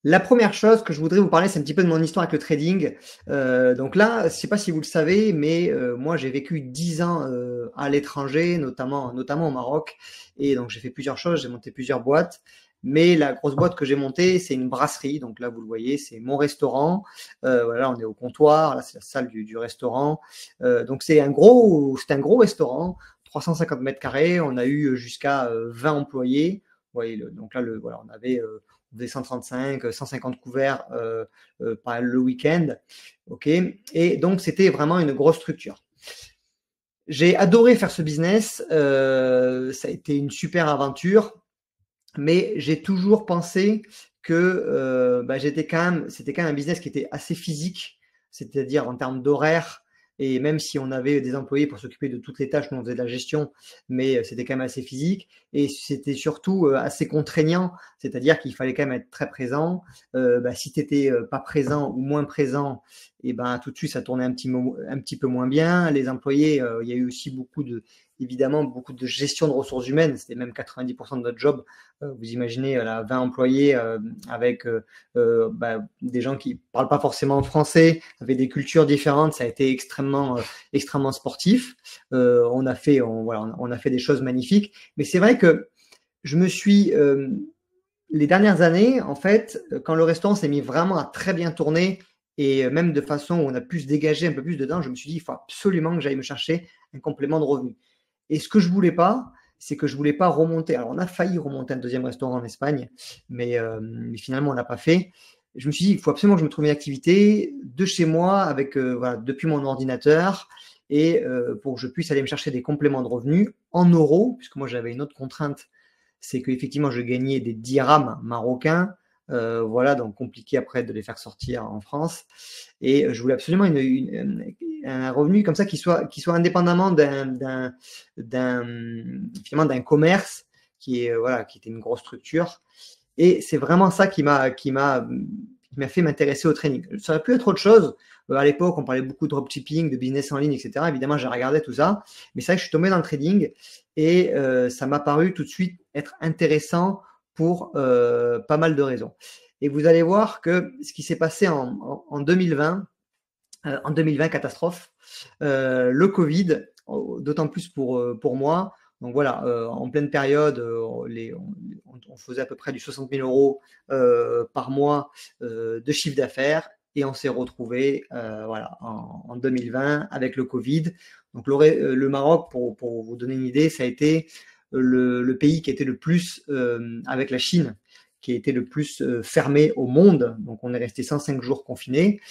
La première chose que je voudrais vous parler, c'est un petit peu de mon histoire avec le trading. Donc là, je ne sais pas si vous le savez, mais moi j'ai vécu 10 ans à l'étranger, notamment au Maroc. Et donc j'ai fait plusieurs choses, j'ai monté plusieurs boîtes. Mais la grosse boîte que j'ai montée, c'est une brasserie. Donc là, vous le voyez, c'est mon restaurant. Voilà, on est au comptoir. Là, c'est la salle du restaurant. Donc c'est un gros restaurant, 350 mètres carrés. On a eu jusqu'à 20 employés. Vous voyez, donc là, voilà, on faisait 135, 150 couverts par le week-end. Ok. Et donc, c'était vraiment une grosse structure. J'ai adoré faire ce business. Ça a été une super aventure. Mais j'ai toujours pensé que c'était quand même un business qui était assez physique, c'est-à-dire en termes d'horaire. Et même si on avait des employés pour s'occuper de toutes les tâches, nous on faisait de la gestion, mais c'était quand même assez physique. Et c'était surtout assez contraignant, c'est-à-dire qu'il fallait quand même être très présent. Si tu n'étais pas présent ou moins présent, et ben tout de suite ça tournait un petit peu moins bien. Les employés, il y a eu aussi évidemment beaucoup de gestion de ressources humaines. C'était même 90% de notre job. Vous imaginez 20 employés avec des gens qui parlent pas forcément français, avec des cultures différentes. Ça a été extrêmement sportif. On a fait des choses magnifiques. Mais c'est vrai que je me suis les dernières années, en fait, quand le restaurant s'est mis vraiment à très bien tourner et même de façon où on a pu se dégager un peu plus dedans, je me suis dit, il faut absolument que j'aille me chercher un complément de revenu. Et ce que je voulais pas, c'est que je voulais pas remonter. Alors, on a failli remonter un deuxième restaurant en Espagne, mais finalement, on l'a pas fait. Je me suis dit, il faut absolument que je me trouve une activité de chez moi, avec voilà, depuis mon ordinateur, et pour que je puisse aller me chercher des compléments de revenus en euros, puisque moi j'avais une autre contrainte, c'est qu'effectivement je gagnais des dirhams marocains. Voilà, donc compliqué après de les faire sortir en France. Et je voulais absolument un revenu comme ça qui soit indépendamment finalement d'un commerce voilà, qui était une grosse structure. Et c'est vraiment ça qui m'a fait m'intéresser au training. Ça aurait pu être autre chose. À l'époque, on parlait beaucoup de dropshipping, de business en ligne, etc. Évidemment, j'ai regardé tout ça. Mais c'est vrai que je suis tombé dans le trading et ça m'a paru tout de suite être intéressant pour pas mal de raisons. Et vous allez voir que ce qui s'est passé en 2020, catastrophe, le Covid, d'autant plus pour moi. Donc voilà, en pleine période, on faisait à peu près du 60 000 euros par mois de chiffre d'affaires et on s'est retrouvé voilà, en 2020 avec le Covid. Donc le Maroc, pour vous donner une idée, ça a été le pays qui était le plus, avec la Chine, qui a été le plus fermé au monde. Donc on est resté 105 jours confinés.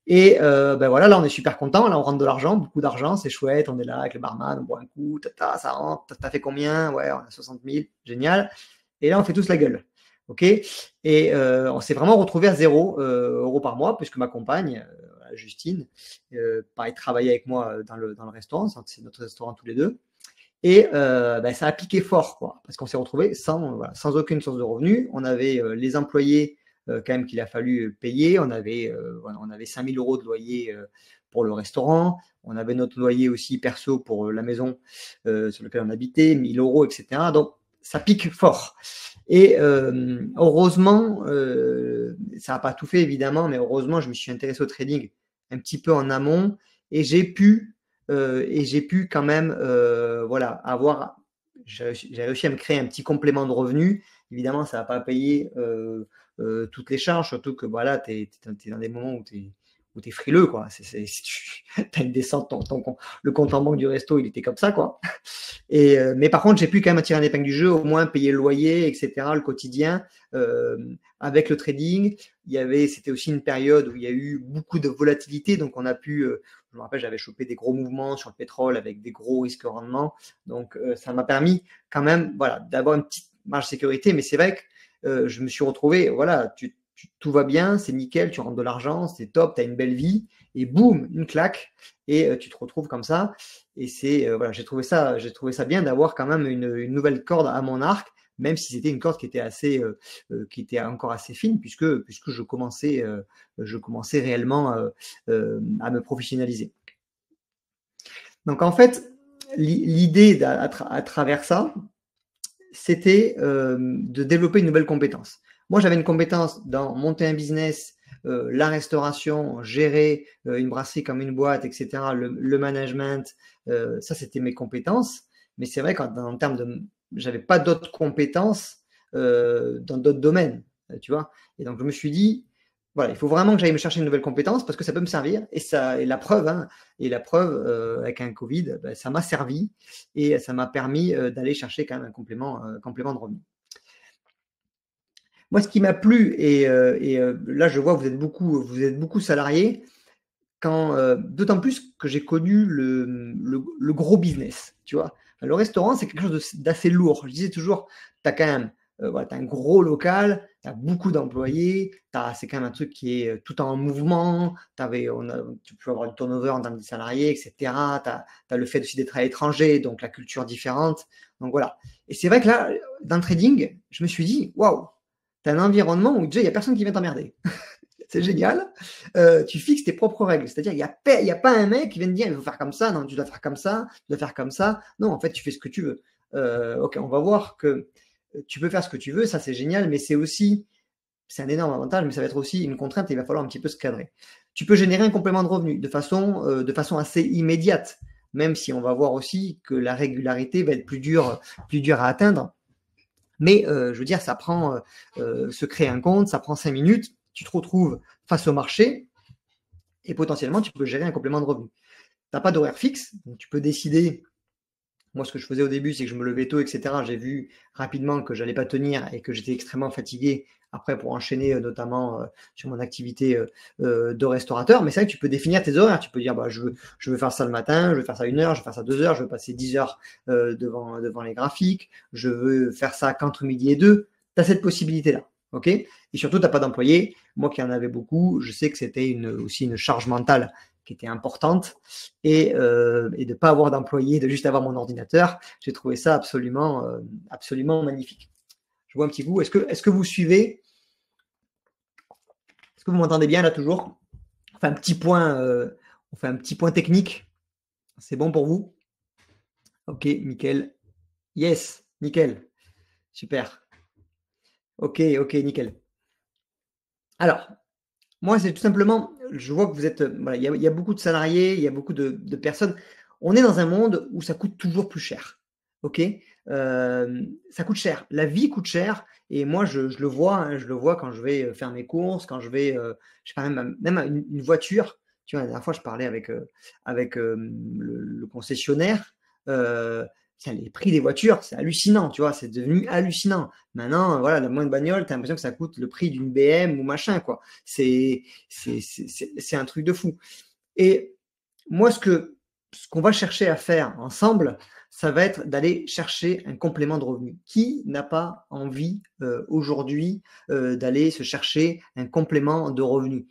Et voilà, là on est super content, là on rentre de l'argent, beaucoup d'argent, c'est chouette, on est là avec le barman, on boit un coup, ça rentre, t'as fait combien? Ouais, on a 60 000, génial. Et là on fait tous la gueule, ok? Et on s'est vraiment retrouvé à 0 euros par mois, puisque ma compagne, Justine, pareil, travaillait avec moi dans le restaurant, c'est notre restaurant tous les deux. Et ça a piqué fort, quoi, parce qu'on s'est retrouvé sans aucune source de revenus. On avait les employés quand même qu'il a fallu payer. On avait 5 000 euros de loyer pour le restaurant. On avait notre loyer aussi perso pour la maison sur laquelle on habitait, 1 000 euros, etc. Donc ça pique fort. Et heureusement, ça n'a pas tout fait évidemment, mais heureusement, je me suis intéressé au trading un petit peu en amont et j'ai pu quand même voilà, j'ai réussi à me créer un petit complément de revenu. Évidemment, ça va pas payer toutes les charges, surtout que voilà, tu es dans des moments où tu es frileux, quoi. Si tu as une descente, le compte en banque du resto, il était comme ça, quoi. Mais par contre, j'ai pu quand même tirer un épingle du jeu, au moins payer le loyer, etc., le quotidien. Avec le trading, c'était aussi une période où il y a eu beaucoup de volatilité, donc on a pu, je me rappelle, j'avais chopé des gros mouvements sur le pétrole avec des gros risques rendement, donc ça m'a permis quand même, voilà, d'avoir une petite marge de sécurité, mais c'est vrai que je me suis retrouvé, voilà, tout va bien, c'est nickel, tu rentres de l'argent, c'est top, tu as une belle vie, et boum, une claque, et tu te retrouves comme ça. Et voilà, j'ai trouvé ça bien d'avoir quand même une nouvelle corde à mon arc, même si c'était une corde qui était encore assez fine, puisque je commençais réellement à me professionnaliser. Donc en fait, l'idée à travers ça, c'était de développer une nouvelle compétence. Moi, j'avais une compétence dans monter un business, la restauration, gérer une brasserie comme une boîte, etc., le management, ça, c'était mes compétences. Mais c'est vrai qu'en termes de... J'avais pas d'autres compétences dans d'autres domaines, tu vois. Et donc, je me suis dit, voilà, il faut vraiment que j'aille me chercher une nouvelle compétence parce que ça peut me servir. Et ça, et la preuve, hein, avec un Covid, ben, ça m'a servi et ça m'a permis d'aller chercher quand même un complément de revenu. Moi, ce qui m'a plu, là, je vois que vous êtes beaucoup salariés, d'autant plus que j'ai connu le gros business, tu vois. Le restaurant, c'est quelque chose d'assez lourd. Je disais toujours, tu as quand même voilà, t'as un gros local, tu as beaucoup d'employés, c'est quand même un truc qui est tout en mouvement, tu peux avoir du turnover en termes de salariés, etc. Tu as le fait aussi d'être à l'étranger, donc la culture différente. Donc voilà. Et c'est vrai que là, dans le trading, je me suis dit, waouh, tu as un environnement où déjà, il n'y a personne qui vient t'emmerder. C'est génial. Tu fixes tes propres règles. C'est-à-dire, il y a pas un mec qui vient te dire, il faut faire comme ça, non, tu dois faire comme ça, tu dois faire comme ça. Non, en fait, tu fais ce que tu veux. Ok, on va voir que tu peux faire ce que tu veux, ça c'est génial, mais c'est un énorme avantage, mais ça va être aussi une contrainte et il va falloir un petit peu se cadrer. Tu peux générer un complément de revenu de façon assez immédiate, même si on va voir aussi que la régularité va être plus dure à atteindre. Mais je veux dire, se créer un compte, ça prend 5 minutes, tu te retrouves face au marché et potentiellement tu peux gérer un complément de revenu. Tu n'as pas d'horaire fixe, donc tu peux décider. Moi, ce que je faisais au début, c'est que je me levais tôt, etc. J'ai vu rapidement que j'allais pas tenir et que j'étais extrêmement fatigué après pour enchaîner notamment sur mon activité de restaurateur. Mais c'est vrai que tu peux définir tes horaires. Tu peux dire, bah, je veux faire ça le matin, je veux faire ça 1 heure, je veux faire ça 2 heures, je veux passer 10 heures devant les graphiques, je veux faire ça qu'entre midi et 2. Tu as cette possibilité-là. OK? Et surtout, tu n'as pas d'employé. Moi qui en avais beaucoup, je sais que c'était aussi une charge mentale qui était importante et de ne pas avoir d'employé, de juste avoir mon ordinateur. J'ai trouvé ça absolument magnifique. Je vois un petit coup. Est-ce que vous suivez? Est-ce que vous m'entendez bien là toujours? On fait un petit point technique. C'est bon pour vous? Ok, nickel. Yes, nickel. Super. Ok, nickel. Alors, moi, c'est tout simplement, je vois que vous êtes, voilà, il y a beaucoup de salariés, il y a beaucoup de personnes. On est dans un monde où ça coûte toujours plus cher. OK? Ça coûte cher. La vie coûte cher et moi, je le vois, hein, je le vois quand je vais faire mes courses, quand je vais, je sais pas, même à une voiture. Tu vois, la dernière fois, je parlais avec le concessionnaire. Les prix des voitures, c'est hallucinant, tu vois, c'est devenu hallucinant. Maintenant, voilà, la moindre bagnole, tu as l'impression que ça coûte le prix d'une BM ou machin, quoi. C'est un truc de fou. Et moi, ce qu'on va chercher à faire ensemble, ça va être d'aller chercher un complément de revenu. Qui n'a pas envie aujourd'hui d'aller se chercher un complément de revenu?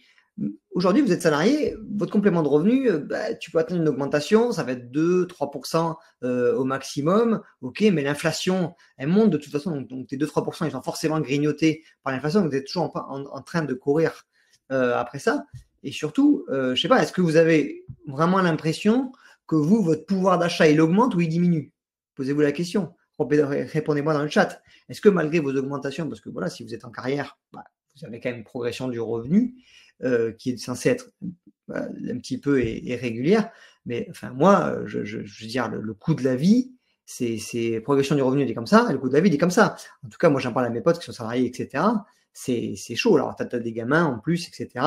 Aujourd'hui, vous êtes salarié, votre complément de revenu, bah, tu peux atteindre une augmentation, ça va être 2-3% au maximum. Ok, mais l'inflation, elle monte de toute façon, donc tes 2-3%, ils sont forcément grignotés par l'inflation, donc vous êtes toujours en train de courir après ça. Et surtout, je ne sais pas, est-ce que vous avez vraiment l'impression que votre pouvoir d'achat, il augmente ou il diminue? Posez-vous la question. Répondez-moi dans le chat. Est-ce que malgré vos augmentations, parce que voilà, si vous êtes en carrière, bah, vous avez quand même une progression du revenu qui est censée être un petit peu et régulière, mais enfin moi, je veux dire, le coût de la vie, c'est progression du revenu, il est comme ça, et le coût de la vie, il est comme ça. En tout cas, moi, j'en parle à mes potes qui sont salariés, etc. C'est chaud. Alors, tu as des gamins en plus, etc.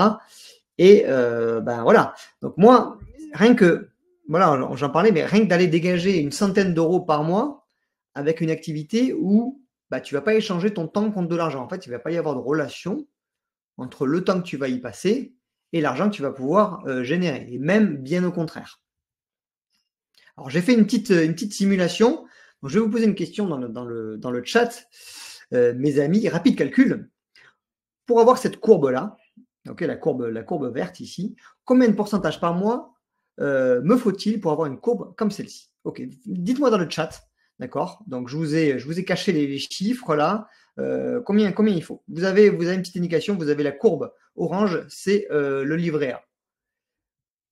Et ben voilà. Donc moi, rien que, voilà, j'en parlais, mais rien que d'aller dégager une centaine d'euros par mois avec une activité où bah, tu ne vas pas échanger ton temps contre de l'argent. En fait, il ne va pas y avoir de relation entre le temps que tu vas y passer et l'argent que tu vas pouvoir générer. Et même bien au contraire. Alors, j'ai fait une petite simulation. Donc, je vais vous poser une question dans le chat, mes amis. Rapide calcul. Pour avoir cette courbe-là, okay, la courbe verte ici, combien de pourcentage par mois me faut-il pour avoir une courbe comme celle-ci? Ok, dites-moi dans le chat, d'accord? Donc je vous ai caché les chiffres là. Combien il faut? Vous avez une petite indication, vous avez la courbe orange, c'est le livret A.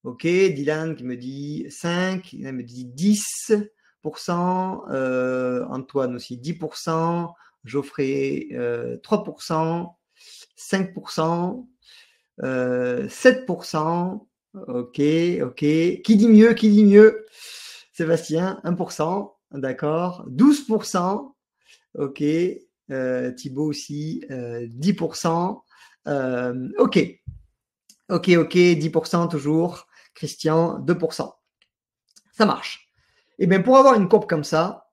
Ok, Dylan qui me dit 5, il me dit 10%, Antoine aussi 10%, Geoffrey, 3%, 5%, 7%. Ok, ok. Qui dit mieux? Qui dit mieux? Sébastien, 1%. D'accord. 12%. Ok. Thibaut aussi, 10%. Ok. Ok, ok. 10% toujours. Christian, 2%. Ça marche. Et bien, pour avoir une courbe comme ça,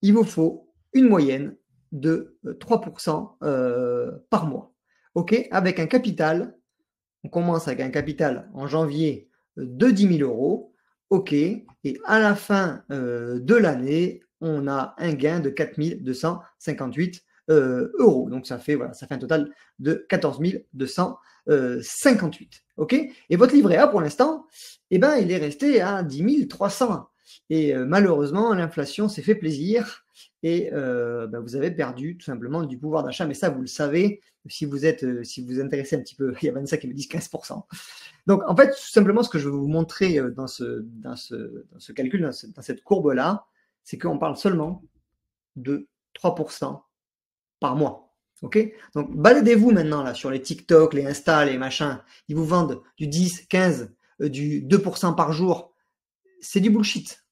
il vous faut une moyenne de 3% par mois. OK? Avec un capital, on commence avec un capital en janvier de 10 000 euros. OK? Et à la fin de l'année, on a un gain de 4 258 euros. Donc, ça fait, voilà, ça fait un total de 14 258. OK? Et votre livret A, pour l'instant, eh ben, il est resté à 10 301. Et malheureusement, l'inflation s'est fait plaisir et ben, vous avez perdu tout simplement du pouvoir d'achat. Mais ça, vous le savez, si vous vous intéressez un petit peu, il y a Vanessa qui me dit 15%. Donc, en fait, tout simplement, ce que je vais vous montrer dans ce calcul, dans cette courbe-là, c'est qu'on parle seulement de 3% par mois. OK? Donc, baladez-vous maintenant là sur les TikTok, les Insta, les machins. Ils vous vendent du 10, 15, du 2% par jour. C'est du bullshit.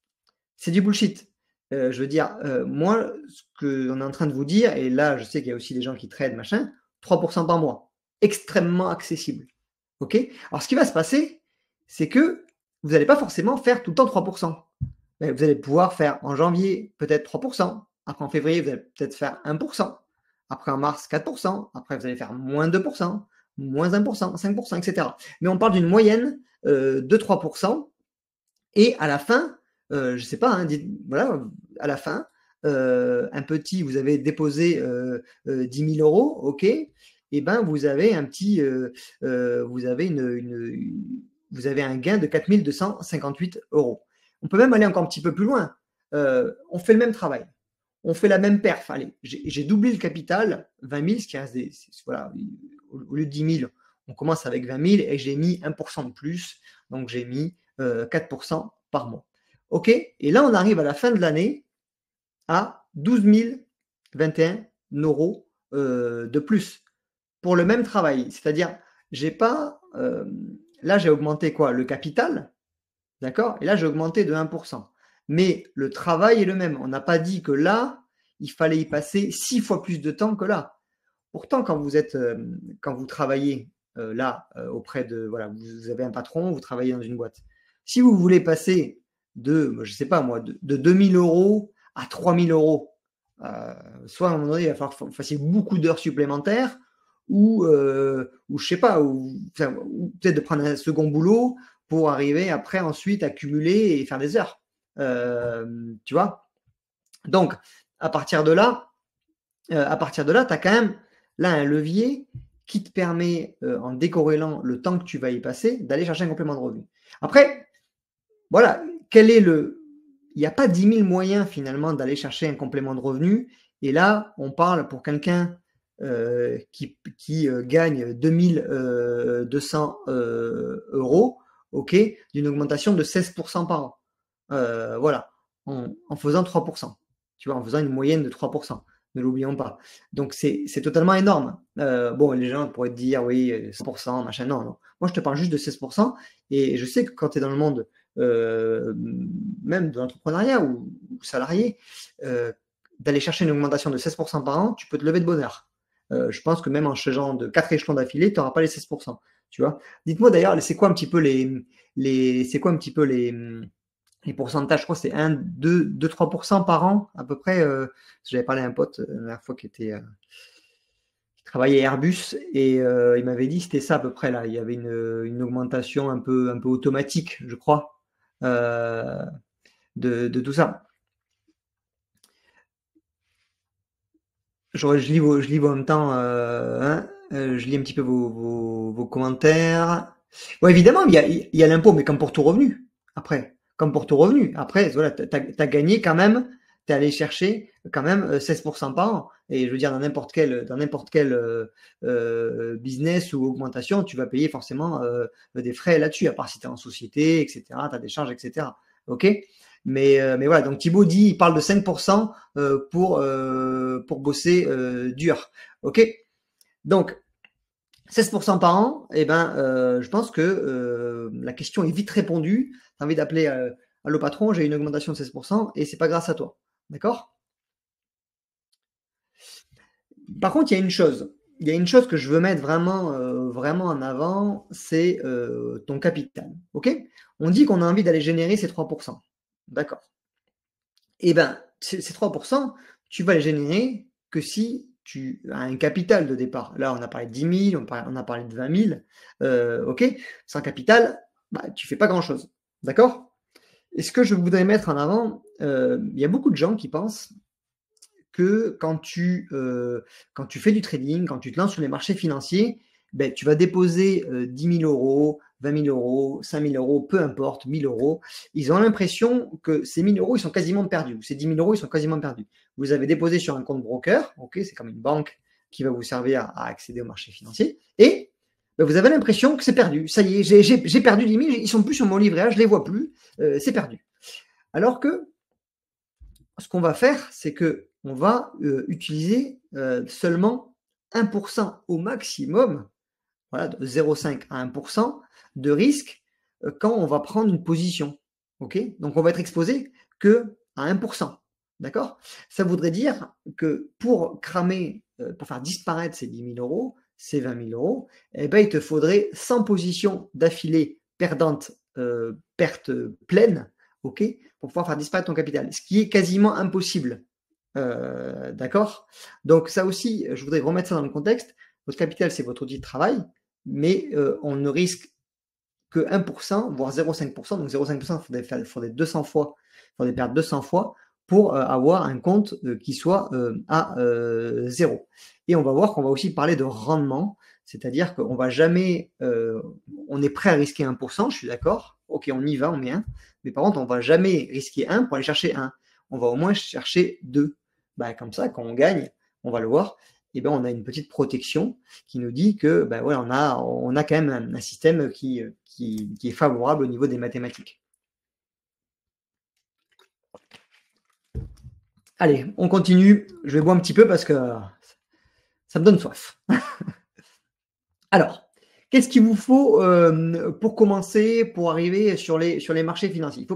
C'est du bullshit. Je veux dire, moi, ce qu'on est en train de vous dire, et là, je sais qu'il y a aussi des gens qui tradent, machin, 3% par mois. Extrêmement accessible. OK? Alors, ce qui va se passer, c'est que vous n'allez pas forcément faire tout le temps 3%. Mais vous allez pouvoir faire en janvier peut-être 3%. Après, en février, vous allez peut-être faire 1%. Après, en mars, 4%. Après, vous allez faire moins 2%, moins 1%, 5%, etc. Mais on parle d'une moyenne de 3%. Et à la fin, je ne sais pas, hein, voilà, à la fin, un petit, vous avez déposé 10 000 euros, OK, et ben vous avez un petit, vous avez vous avez un gain de 4 258 euros. On peut même aller encore un petit peu plus loin. On fait le même travail, on fait la même perf. Allez, j'ai doublé le capital, 20 000, ce qui reste voilà, au lieu de 10 000, on commence avec 20 000 et j'ai mis 1% de plus, donc j'ai mis 4% par mois. OK? Et là, on arrive à la fin de l'année à 12 021 euros de plus pour le même travail. C'est-à-dire, j'ai pas. Là, j'ai augmenté quoi? Le capital, d'accord? Et là, j'ai augmenté de 1%. Mais le travail est le même. On n'a pas dit que là, il fallait y passer 6 fois plus de temps que là. Pourtant, quand vous travaillez là auprès de, voilà, vous avez un patron, vous travaillez dans une boîte. Si vous voulez passer de, je sais pas moi, de 2 000 euros à 3 000 euros, soit à un moment donné, il va falloir que vous fassiez beaucoup d'heures supplémentaires, ou je sais pas, ou peut-être de prendre un second boulot pour arriver après ensuite à cumuler et faire des heures. Tu vois? Donc, à partir de là, tu as quand même là un levier qui te permet, en décorrélant le temps que tu vas y passer, d'aller chercher un complément de revenu. Après, voilà, il n'y a pas 10 000 moyens finalement d'aller chercher un complément de revenu. Et là, on parle pour quelqu'un qui gagne 2 200 euros, OK, d'une augmentation de 16% par an. Voilà, en faisant 3%. Tu vois, en faisant une moyenne de 3%. Ne l'oublions pas. Donc, c'est totalement énorme. Bon, les gens pourraient te dire, oui, 100%, machin. Non, non. Moi, je te parle juste de 16%. Et je sais que quand tu es dans le monde, même de l'entrepreneuriat ou salarié, d'aller chercher une augmentation de 16% par an, tu peux te lever de bonheur. Je pense que même en changeant de 4 échelons d'affilée, tu n'auras pas les 16%. Tu vois. Dites-moi d'ailleurs, c'est quoi un petit peu c'est quoi un petit peu les pourcentages? Je crois que c'est 1, 2, 3% par an, à peu près. J'avais parlé à un pote la dernière fois qui travaillait à Airbus et il m'avait dit que c'était ça à peu près là. Il y avait une augmentation un peu automatique, je crois, de tout ça. Je lis en même temps, hein, je lis un petit peu vos commentaires. Bon, évidemment, il y a l'impôt, mais comme pour tout revenu. Après, comme pour tout revenu. Après, voilà, t'as gagné quand même, t'es allé chercher quand même 16% par an. Et je veux dire, dans n'importe quel business ou augmentation, tu vas payer forcément des frais là-dessus, à part si tu es en société, etc. Tu as des charges, etc. OK? Mais voilà, donc Thibaut dit, il parle de 5% pour bosser dur. OK? Donc, 16% par an, eh ben, je pense que la question est vite répondue. Tu as envie d'appeler allô patron, j'ai une augmentation de 16% et c'est pas grâce à toi. D'accord? Par contre, il y a une chose. Il y a une chose que je veux mettre vraiment en avant, c'est ton capital. OK? On dit qu'on a envie d'aller générer ces 3%. D'accord. Eh ben, ces 3%, tu vas les générer que si tu as un capital de départ. Là, on a parlé de 10 000, on a parlé de 20 000. OK? Sans capital, bah, tu fais pas grand-chose. D'accord? Et ce que je voudrais mettre en avant, il y a beaucoup de gens qui pensent que quand tu fais du trading, quand tu te lances sur les marchés financiers, ben, tu vas déposer 10 000 euros, 20 000 euros, 5 000 euros, peu importe, 1 000 euros. Ils ont l'impression que ces 1 000 euros, ils sont quasiment perdus. Ou ces 10 000 euros, ils sont quasiment perdus. Vous avez déposé sur un compte broker, ok, c'est comme une banque qui va vous servir à accéder au marché financier, et ben, vous avez l'impression que c'est perdu. Ça y est, j'ai perdu 10 000, ils sont plus sur mon livret A, je les vois plus, c'est perdu. Alors que ce qu'on va faire, c'est que on va utiliser seulement 1% au maximum, voilà, de 0,5 à 1% de risque quand on va prendre une position. Okay, donc on va être exposé que à 1%. D'accord? Ça voudrait dire que pour cramer, pour faire disparaître ces 10 000 euros, ces 20 000 euros, eh ben, il te faudrait 100 positions d'affilée perdantes, pertes pleines, ok, pour pouvoir faire disparaître ton capital, ce qui est quasiment impossible. D'accord? Donc ça aussi, je voudrais remettre ça dans le contexte. Votre capital, c'est votre outil de travail, mais on ne risque que 1%, voire 0,5%. Donc 0,5%, il faudrait 200 fois, il faudrait perdre 200 fois pour avoir un compte qui soit à 0. Et on va voir qu'on va aussi parler de rendement, c'est-à-dire qu'on va jamais, on est prêt à risquer 1%, je suis d'accord, ok, on y va, on met 1, mais par contre, on va jamais risquer 1 pour aller chercher 1. On va au moins chercher 2. Ben, comme ça, quand on gagne, on va le voir, et ben, on a une petite protection qui nous dit que ben, ouais, on a quand même un système qui est favorable au niveau des mathématiques. Allez, on continue. Je vais boire un petit peu parce que ça me donne soif. Alors, qu'est-ce qu'il vous faut pour commencer, pour arriver sur les marchés financiers?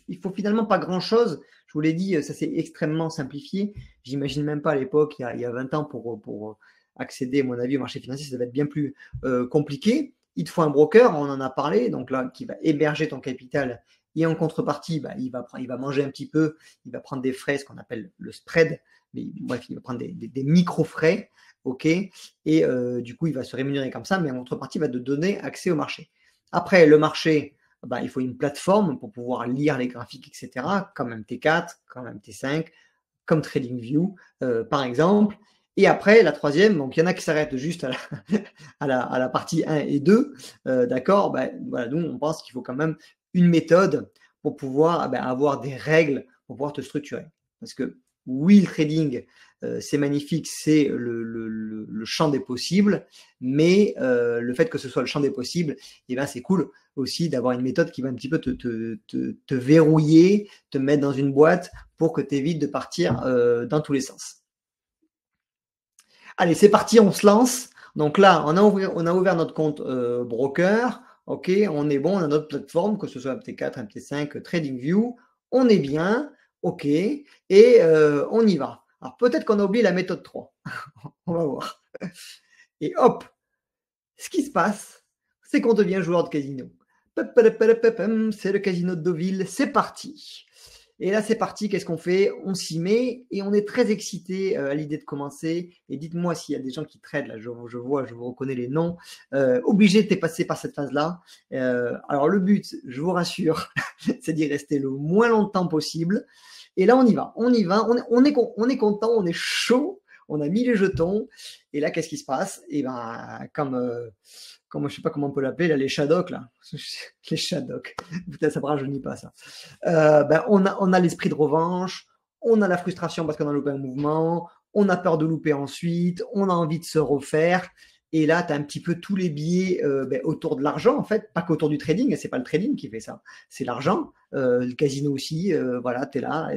Il faut finalement pas grand-chose. Je vous l'ai dit, ça c'est extrêmement simplifié. J'imagine même pas à l'époque, il y a 20 ans, pour accéder, à mon avis, au marché financier, ça va être bien plus compliqué. Il te faut un broker, on en a parlé, donc là, qui va héberger ton capital. Et en contrepartie, bah, il va manger un petit peu, il va prendre des frais, ce qu'on appelle le spread. Mais bref, il va prendre des micro-frais. OK, et du coup, il va se rémunérer comme ça, mais en contrepartie, il va te donner accès au marché. Après, le marché, bah, il faut une plateforme pour pouvoir lire les graphiques, etc., comme MT4, comme MT5, comme TradingView, par exemple. Et après, la troisième, donc il y en a qui s'arrêtent juste à la partie 1 et 2, d'accord, bah, voilà, nous, on pense qu'il faut quand même une méthode pour pouvoir avoir des règles pour pouvoir te structurer. Parce que oui, le trading, c'est magnifique, c'est le champ des possibles, mais le fait que ce soit le champ des possibles, eh ben, c'est cool aussi d'avoir une méthode qui va un petit peu te verrouiller, te mettre dans une boîte pour que tu évites de partir dans tous les sens. Allez, c'est parti, on se lance. Donc là, on a ouvert notre compte broker. OK, on est bon, on a notre plateforme, que ce soit MT4, MT5, TradingView. On est bien, OK, et on y va. Alors peut-être qu'on a oublié la méthode 3. On va voir. Et hop, ce qui se passe, c'est qu'on devient joueur de casino. C'est le casino de Deauville, c'est parti. Et là, c'est parti, qu'est-ce qu'on fait? On s'y met et on est très excité à l'idée de commencer. Et dites-moi s'il y a des gens qui tradent, là, je vous reconnais les noms. Obligé de passer par cette phase-là. Alors, le but, je vous rassure, c'est d'y rester le moins longtemps possible. Et là, on y va, on est content, on est chaud, on a mis les jetons. Et là, qu'est-ce qui se passe? Et ben, comme je sais pas comment on peut l'appeler, là, les shadocks, là. Les shadocks. Putain, ça me rajeunit pas, ça. On a l'esprit de revanche, on a la frustration parce qu'on a loupé un mouvement, on a peur de louper ensuite, on a envie de se refaire. Et là, tu as un petit peu tous les biais autour de l'argent, en fait, pas qu'autour du trading, c'est pas le trading qui fait ça, c'est l'argent, le casino aussi, voilà, tu es là.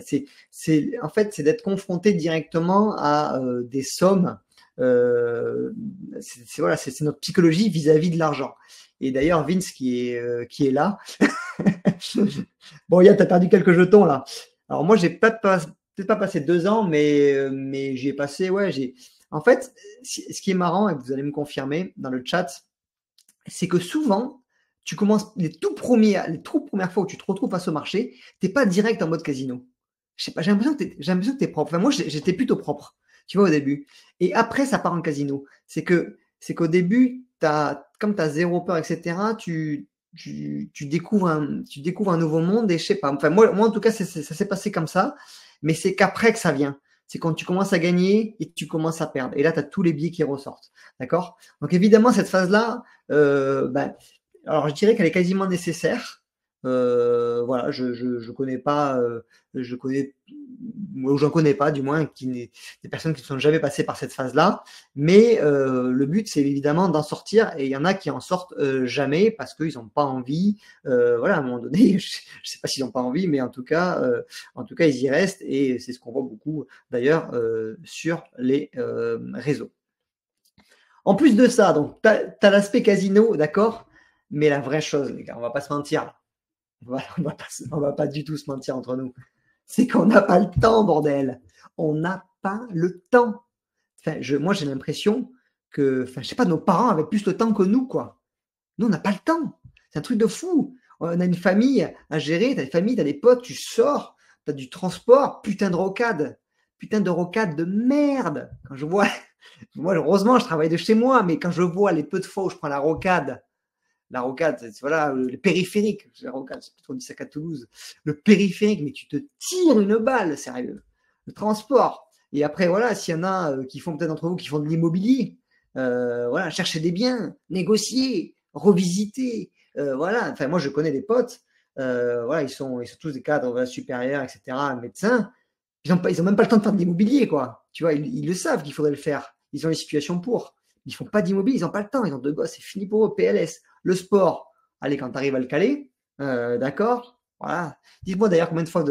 En fait, c'est d'être confronté directement à des sommes. Voilà, c'est notre psychologie vis-à-vis de l'argent. Et d'ailleurs, Vince qui est là. Bon, Yann, t'as perdu quelques jetons là. Alors moi, j'ai peut-être pas passé 2 ans, mais j'y ai passé, ouais, En fait, ce qui est marrant, et vous allez me confirmer dans le chat, c'est que souvent, tu commences les toutes premières fois où tu te retrouves face au marché, t'es pas direct en mode casino. Je sais pas, j'ai l'impression que t'es propre. Enfin, moi, j'étais plutôt propre, tu vois, au début. Et après, ça part en casino. C'est qu'au début, comme tu as zéro peur, etc., tu découvres un nouveau monde et je sais pas. Enfin, moi en tout cas, ça s'est passé comme ça, mais c'est qu'après que ça vient. C'est quand tu commences à gagner et que tu commences à perdre. Et là, tu as tous les biais qui ressortent. D'accord? Donc évidemment, cette phase-là, alors je dirais qu'elle est quasiment nécessaire. Voilà, je connais pas, ou j'en connais pas, du moins, des personnes qui ne sont jamais passées par cette phase-là. Mais le but, c'est évidemment d'en sortir. Et il y en a qui en sortent jamais parce qu'ils n'ont pas envie. Voilà, à un moment donné, je sais pas s'ils n'ont pas envie, mais en tout cas, ils y restent. Et c'est ce qu'on voit beaucoup, d'ailleurs, sur les réseaux. En plus de ça, donc, tu as l'aspect casino, d'accord? Mais la vraie chose, les gars, on va pas se mentir. On va pas du tout se mentir entre nous. C'est qu'on n'a pas le temps, bordel. On n'a pas le temps. Enfin, moi, j'ai l'impression que, enfin, je sais pas, nos parents avaient plus le temps que nous, quoi. Nous, on n'a pas le temps. C'est un truc de fou. On a une famille à gérer, t'as des familles, t'as des potes, tu sors, t'as du transport, putain de rocade. Putain de rocade de merde. Quand je vois, moi, heureusement, je travaille de chez moi, mais quand je vois les peu de fois où je prends la rocade, voilà, le périphérique, la rocade, c'est plutôt dit ça qu'à Toulouse, le périphérique, mais tu te tires une balle, sérieux. Le transport. Et après, voilà, s'il y en a qui font peut-être d'entre vous qui font de l'immobilier, voilà, chercher des biens, négocier, revisiter, voilà. Enfin, moi, je connais des potes, voilà, ils sont tous des cadres supérieurs, etc., médecins. Ils ont même pas le temps de faire de l'immobilier, quoi. Tu vois, ils le savent qu'il faudrait le faire. Ils ont les situations pour. Ils font pas d'immobilier, ils n'ont pas le temps. Ils ont 2 gosses, c'est fini pour eux. PLS. Le sport, allez, quand tu arrives à le caler, d'accord. Voilà. Dites-moi d'ailleurs combien de fois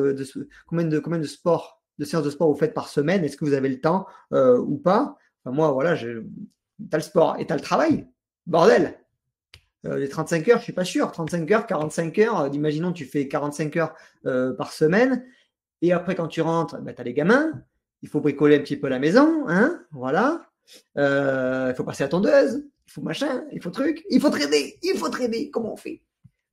combien de sport, de séances de sport vous faites par semaine. Est-ce que vous avez le temps ou pas? Enfin, moi, voilà, t'as le sport et t'as le travail. Bordel. Les 35 heures, je suis pas sûr. 35 heures, 45 heures. Imaginons tu fais 45 heures par semaine. Et après, quand tu rentres, tu as les gamins. Il faut bricoler un petit peu la maison, hein, voilà. Il faut passer à tondeuse, il faut machin, il faut truc, il faut trader. Comment on fait?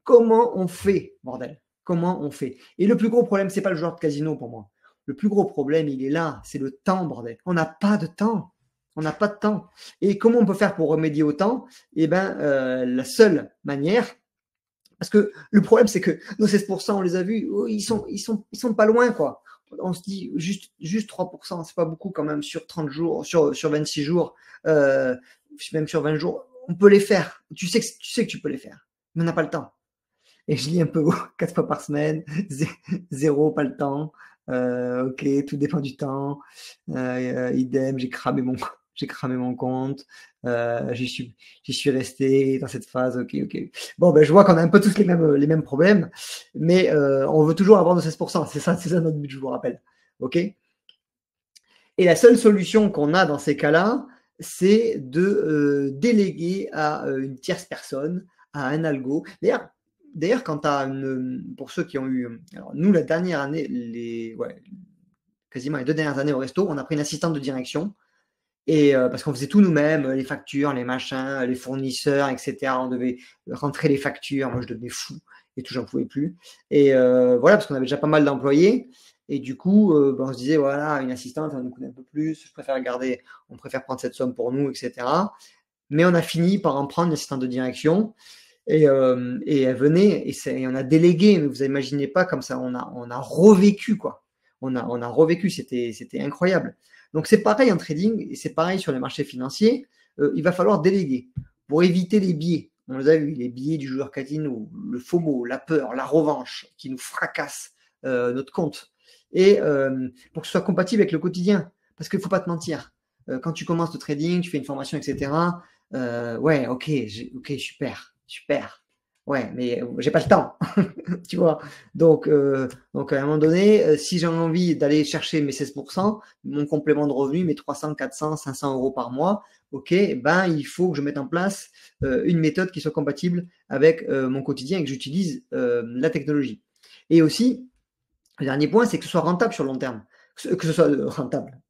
Comment on fait, bordel? Comment on fait? Et le plus gros problème, c'est pas le joueur de casino pour moi. Le plus gros problème, il est là, c'est le temps, bordel. On n'a pas de temps. On n'a pas de temps. Et comment on peut faire pour remédier au temps? Eh ben, la seule manière, parce que le problème, c'est que nos 16%, on les a vus, oh, ils sont pas loin, quoi. On se dit juste 3%, c'est pas beaucoup quand même sur 30 jours, sur 26 jours, même sur 20 jours. On peut les faire. Tu sais que tu peux les faire. Mais on n'a pas le temps. Et je lis un peu 4 fois par semaine, 0, pas le temps. Ok, tout dépend du temps. Idem, j'ai cramé mon compte. J'y suis resté dans cette phase. Ok. Bon, ben je vois qu'on a un peu tous les mêmes problèmes, mais on veut toujours avoir nos 16%. C'est ça notre but, je vous rappelle. Ok. Et la seule solution qu'on a dans ces cas-là, c'est de déléguer à une tierce personne, à un algo. D'ailleurs, quand tu as pour ceux qui ont eu, alors nous la dernière année, quasiment les 2 dernières années au resto, on a pris une assistante de direction et parce qu'on faisait tout nous-mêmes, les factures, les machins, les fournisseurs, etc. On devait rentrer les factures. Moi, je devenais fou et tout, j'en pouvais plus. Et voilà, parce qu'on avait déjà pas mal d'employés. Et du coup, on se disait, voilà, une assistante, ça va nous coûter un peu plus. On préfère prendre cette somme pour nous, etc. Mais on a fini par en prendre une assistante de direction. Et elle venait et on a délégué, mais vous imaginez pas comme ça, on a revécu, quoi. On a revécu, c'était incroyable. Donc c'est pareil en trading et c'est pareil sur les marchés financiers. Il va falloir déléguer pour éviter les biais. On les a vu, les biais du joueur casino, le FOMO, la peur, la revanche qui nous fracasse notre compte. Et pour que ce soit compatible avec le quotidien. Parce qu'il ne faut pas te mentir. Quand tu commences le trading, tu fais une formation, etc., Ouais, ok, ok, super, super. Ouais, mais j'ai pas le temps, tu vois. Donc à un moment donné, si j'ai envie d'aller chercher mes 16%, mon complément de revenu, mes 300, 400, 500 euros par mois, ok, ben il faut que je mette en place une méthode qui soit compatible avec mon quotidien et que j'utilise la technologie. Et aussi, le dernier point, c'est que ce soit rentable sur le long terme, que ce soit rentable,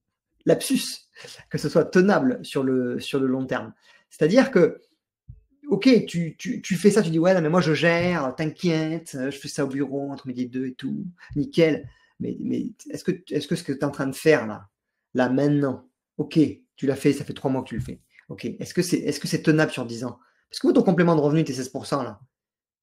lapsus, que ce soit tenable sur le long terme. C'est-à-dire que ok, tu fais ça, tu dis ouais, non, mais moi je gère, t'inquiète, je fais ça au bureau entre midi et deux et tout, nickel. Mais est-ce que ce que tu es en train de faire là maintenant, ok, tu l'as fait, ça fait 3 mois que tu le fais. Ok, est-ce que c'est tenable sur 10 ans? Parce que ton complément de revenu, tes 16% là,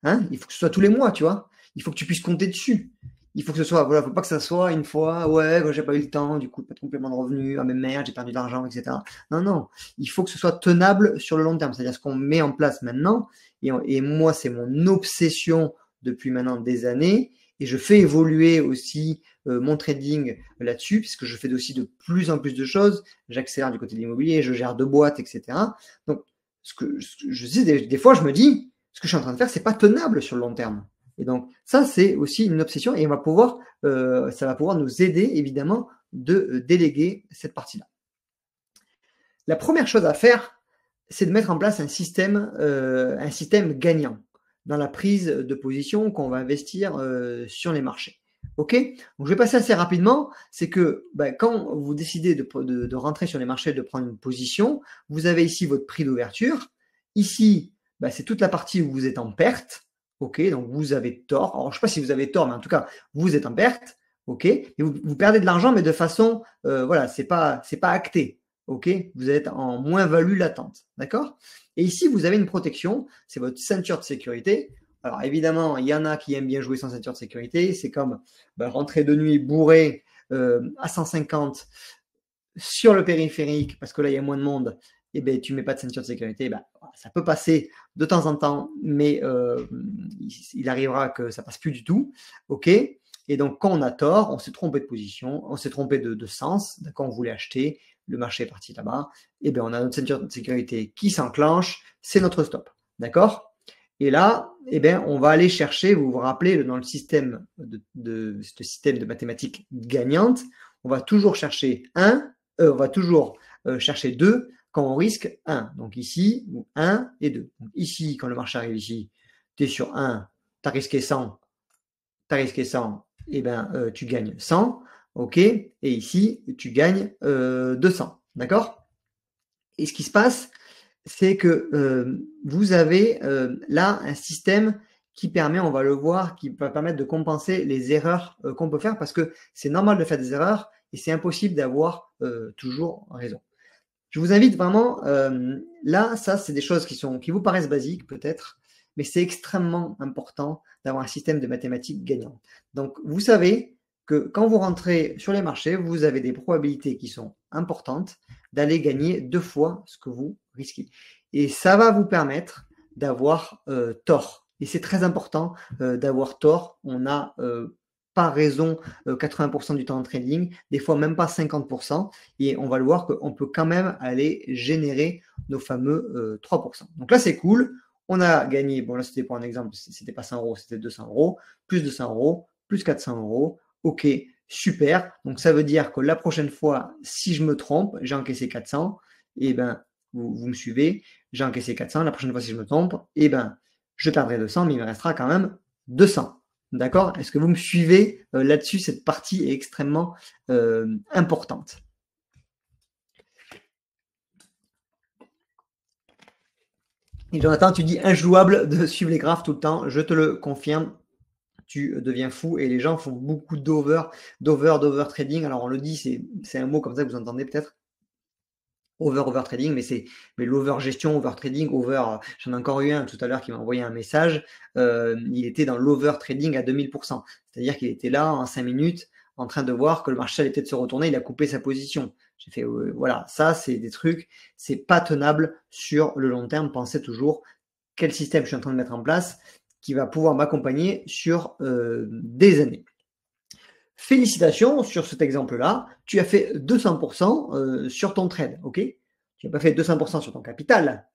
hein, il faut que ce soit tous les mois, tu vois. Il faut que tu puisses compter dessus. Il faut que ce soit, voilà, faut pas que ça soit une fois, ouais, j'ai pas eu le temps, du coup, pas de complément de revenu, ah mais merde, j'ai perdu de l'argent, etc. Non, non, il faut que ce soit tenable sur le long terme, c'est-à-dire ce qu'on met en place maintenant. Et moi, c'est mon obsession depuis maintenant des années, et je fais évoluer aussi mon trading là-dessus, puisque je fais aussi de plus en plus de choses. J'accélère du côté de l'immobilier, je gère 2 boîtes, etc. Donc, je sais, des fois, je me dis, ce que je suis en train de faire, c'est pas tenable sur le long terme. Et donc, ça, c'est aussi une obsession et ça va pouvoir nous aider, évidemment, de déléguer cette partie-là. La première chose à faire, c'est de mettre en place un système gagnant dans la prise de position qu'on va investir sur les marchés. Ok. Donc, je vais passer assez rapidement. C'est que quand vous décidez de rentrer sur les marchés, de prendre une position, vous avez ici votre prix d'ouverture. Ici, c'est toute la partie où vous êtes en perte. Ok, donc vous avez tort. Alors, je ne sais pas si vous avez tort, mais en tout cas, vous êtes en perte. Ok, et vous perdez de l'argent, mais de façon, voilà, c'est pas acté. Ok, vous êtes en moins-value latente. D'accord? Et ici, vous avez une protection. C'est votre ceinture de sécurité. Alors évidemment, il y en a qui aiment bien jouer sans ceinture de sécurité. C'est comme rentrer de nuit bourré à 150 sur le périphérique, parce que là, il y a moins de monde, et ben, tu mets pas de ceinture de sécurité, ça peut passer de temps en temps, mais il arrivera que ça passe plus du tout. Ok. Et donc, quand on a tort, on s'est trompé de position, on s'est trompé de sens, d'accord, on voulait acheter, le marché est parti là-bas, et bien on a notre ceinture de sécurité qui s'enclenche, c'est notre stop. D'accord? Et là, eh bien, on va aller chercher, vous vous rappelez, dans le système ce système de mathématiques gagnante, on va toujours chercher on va toujours chercher 2 quand on risque 1. Donc ici, 1 et 2. Donc ici, quand le marché arrive ici, tu es sur 1, tu as risqué 100, et ben, tu gagnes 100. OK. Et ici, tu gagnes 200. D'accord? Et ce qui se passe, c'est que vous avez là un système qui permet, on va le voir, qui va permettre de compenser les erreurs qu'on peut faire parce que c'est normal de faire des erreurs et c'est impossible d'avoir toujours raison. Je vous invite vraiment, là, ça, c'est des choses qui vous paraissent basiques peut-être, mais c'est extrêmement important d'avoir un système de mathématiques gagnant. Donc, vous savez que quand vous rentrez sur les marchés, vous avez des probabilités qui sont importantes d'aller gagner 2 fois ce que vous risquez. Et ça va vous permettre d'avoir tort. Et c'est très important d'avoir tort. On n'a pas raison 80% du temps en trading, des fois même pas 50%. Et on va le voir qu'on peut quand même aller générer nos fameux 3%. Donc là, c'est cool. On a gagné, bon là, c'était pour un exemple, c'était pas 100 euros, c'était 200 euros, plus 200 euros, plus 400 euros. Ok, super. Donc ça veut dire que la prochaine fois, si je me trompe, j'ai encaissé 400, et ben, vous me suivez, j'ai encaissé 400. La prochaine fois, si je me trompe, et ben, je perdrai 200, mais il me restera quand même 200. D'accord? Est-ce que vous me suivez là-dessus? Cette partie est extrêmement importante. Et Jonathan, tu dis injouable de suivre les graphes tout le temps. Je te le confirme. Tu deviens fou et les gens font beaucoup d'over trading. Alors on le dit, c'est un mot comme ça que vous entendez peut-être. Over trading, mais l'over gestion, over trading, j'en ai encore eu un tout à l'heure qui m'a envoyé un message. Il était dans l'over trading à 2000%. C'est-à-dire qu'il était là en 5 minutes en train de voir que le marché allait peut-être se retourner, il a coupé sa position. J'ai fait, voilà, ça c'est des trucs, c'est pas tenable sur le long terme. Pensez toujours quel système je suis en train de mettre en place qui va pouvoir m'accompagner sur des années. Félicitations sur cet exemple-là, tu as fait 200% sur ton trade, ok? Tu n'as pas fait 200% sur ton capital,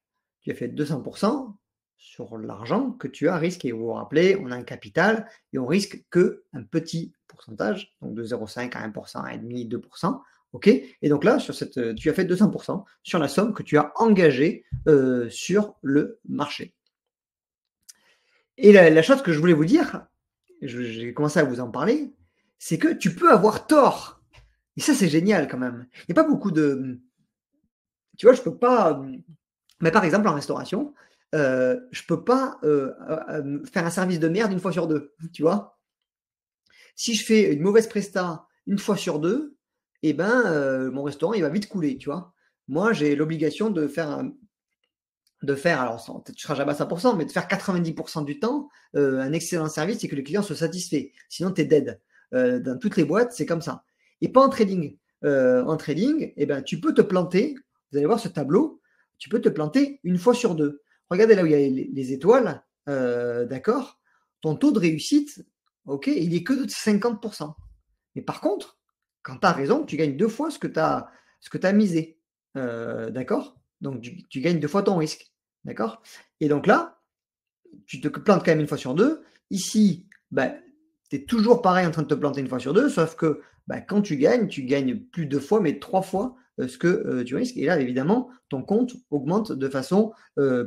tu as fait 200% sur l'argent que tu as risqué. Vous vous rappelez, on a un capital et on risque qu'un petit pourcentage, donc de 0,5 à 1%, 1,5, 2%. OK? Et donc là, tu as fait 200% sur la somme que tu as engagée sur le marché. Et la chose que je voulais vous dire, j'ai commencé à vous en parler, c'est que tu peux avoir tort. Et ça, c'est génial quand même. Il n'y a pas beaucoup de. Tu vois, je peux pas. Mais par exemple, en restauration, je peux pas faire un service de merde une fois sur deux. Tu vois? Si je fais une mauvaise presta une fois sur deux, eh ben, mon restaurant, il va vite couler. Tu vois? Moi, j'ai l'obligation de faire alors tu seras jamais à 100%, mais de faire 90% du temps un excellent service et que le client soit satisfait. Sinon, tu es dead. Dans toutes les boîtes, c'est comme ça. Et pas en trading. En trading, eh ben, tu peux te planter. Vous allez voir ce tableau. Tu peux te planter une fois sur deux. Regardez là où il y a les étoiles. D'accord? Ton taux de réussite, ok, il est que de 50%. Mais par contre, quand tu as raison, tu gagnes deux fois ce que tu as misé. D'accord? Donc, tu gagnes deux fois ton risque. D'accord? Et donc là, tu te plantes quand même une fois sur deux. Ici, bah, tu es toujours pareil en train de te planter une fois sur deux, sauf que bah, quand tu gagnes plus deux fois, mais trois fois ce que tu risques. Et là, évidemment, ton compte augmente de façon